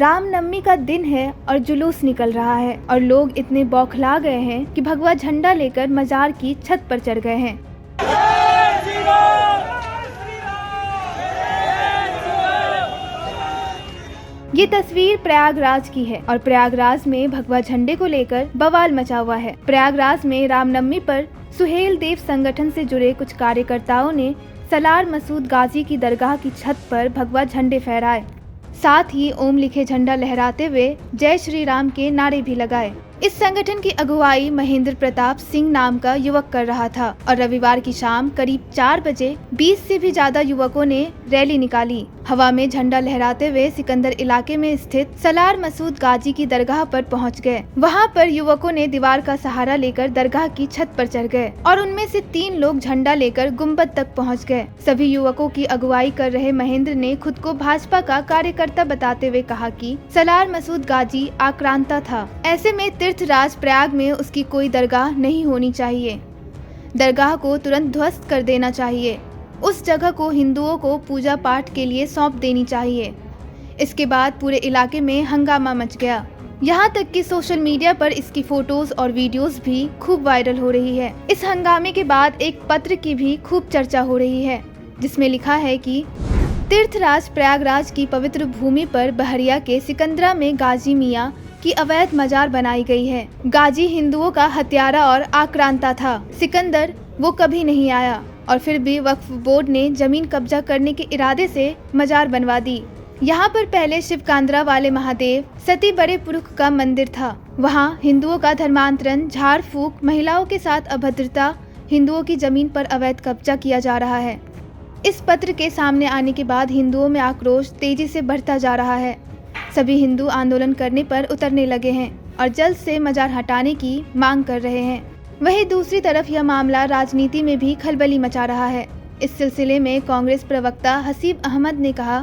रामनवमी का दिन है और जुलूस निकल रहा है और लोग इतने बौखला गए हैं कि भगवा झंडा लेकर मजार की छत पर चढ़ गए हैं। ये तस्वीर प्रयागराज की है और प्रयागराज में भगवा झंडे को लेकर बवाल मचा हुआ है। प्रयागराज में रामनवमी पर सुहेल देव संगठन से जुड़े कुछ कार्यकर्ताओं ने सलार मसूद गाजी की दरगाह की छत पर भगवा झंडे फहराए, साथ ही ओम लिखे झंडा लहराते हुए जय श्री राम के नारे भी लगाए। इस संगठन की अगुवाई महेंद्र प्रताप सिंह नाम का युवक कर रहा था और रविवार की शाम करीब 4 बजे 20 से भी ज्यादा युवकों ने रैली निकाली। हवा में झंडा लहराते हुए सिकंदर इलाके में स्थित सलार मसूद गाजी की दरगाह पर पहुंच गए। वहां पर युवकों ने दीवार का सहारा लेकर दरगाह की छत पर चढ़ गए और उनमें से 3 लोग झंडा लेकर गुम्बद तक पहुंच गए। सभी युवकों की अगुवाई कर रहे महेंद्र ने खुद को भाजपा का कार्यकर्ता बताते हुए कहा कि सलार मसूद गाजी आक्रांता था, ऐसे में तीर्थराज प्रयाग में उसकी कोई दरगाह नहीं होनी चाहिए। दरगाह को तुरंत ध्वस्त कर देना चाहिए। उस जगह को हिंदुओं को पूजा पाठ के लिए सौंप देनी चाहिए। इसके बाद पूरे इलाके में हंगामा मच गया। यहाँ तक कि सोशल मीडिया पर इसकी फोटोज और वीडियोस भी खूब वायरल हो रही है। इस हंगामे के बाद एक पत्र की भी खूब चर्चा हो रही है, जिसमें लिखा है कि तीर्थराज प्रयागराज की पवित्र भूमि पर बहरिया के सिकंदरा में गाजी मियाँ की अवैध मजार बनाई गई है। गाजी हिंदुओं का हत्यारा और आक्रांता था। सिकंदर वो कभी नहीं आया और फिर भी वक्फ बोर्ड ने जमीन कब्जा करने के इरादे से मजार बनवा दी। यहाँ पर पहले शिवकांद्रा वाले महादेव सती बड़े पुरुष का मंदिर था। वहाँ हिंदुओं का धर्मांतरण, झाड़ फूक, महिलाओं के साथ अभद्रता, हिंदुओं की जमीन पर अवैध कब्जा किया जा रहा है। इस पत्र के सामने आने के बाद हिंदुओं में आक्रोश तेजी से बढ़ता जा रहा है। सभी हिंदू आंदोलन करने पर उतरने लगे हैं और जल्द से मजार हटाने की मांग कर रहे हैं। वहीं दूसरी तरफ यह मामला राजनीति में भी खलबली मचा रहा है। इस सिलसिले में कांग्रेस प्रवक्ता हसीब अहमद ने कहा,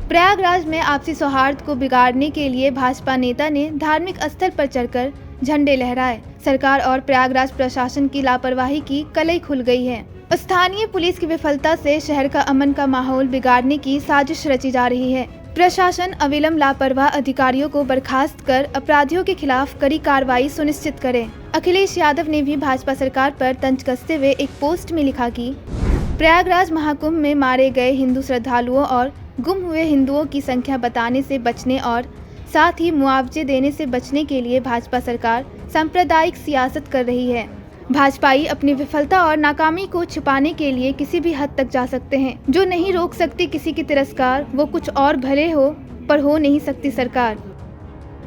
प्रयागराज में आपसी सौहार्द को बिगाड़ने के लिए भाजपा नेता ने धार्मिक स्थल पर चढ़कर झंडे लहराए। सरकार और प्रयागराज प्रशासन की लापरवाही की कलई खुल गई है। स्थानीय पुलिस की विफलता से शहर का अमन का माहौल बिगाड़ने की साजिश रची जा रही है। प्रशासन अविलंब लापरवाह अधिकारियों को बर्खास्त कर अपराधियों के खिलाफ कड़ी कार्रवाई सुनिश्चित करे। अखिलेश यादव ने भी भाजपा सरकार पर तंज कसते हुए एक पोस्ट में लिखा कि प्रयागराज महाकुंभ में मारे गए हिंदू श्रद्धालुओं और गुम हुए हिंदुओं की संख्या बताने से बचने और साथ ही मुआवजे देने से बचने के लिए भाजपा सरकार सांप्रदायिक सियासत कर रही है। भाजपाई अपनी विफलता और नाकामी को छिपाने के लिए किसी भी हद तक जा सकते हैं। जो नहीं रोक सकती किसी की तिरस्कार, वो कुछ और भले हो पर हो नहीं सकती सरकार।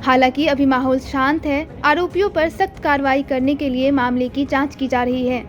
हालांकि अभी माहौल शांत है। आरोपियों पर सख्त कार्रवाई करने के लिए मामले की जांच की जा रही है।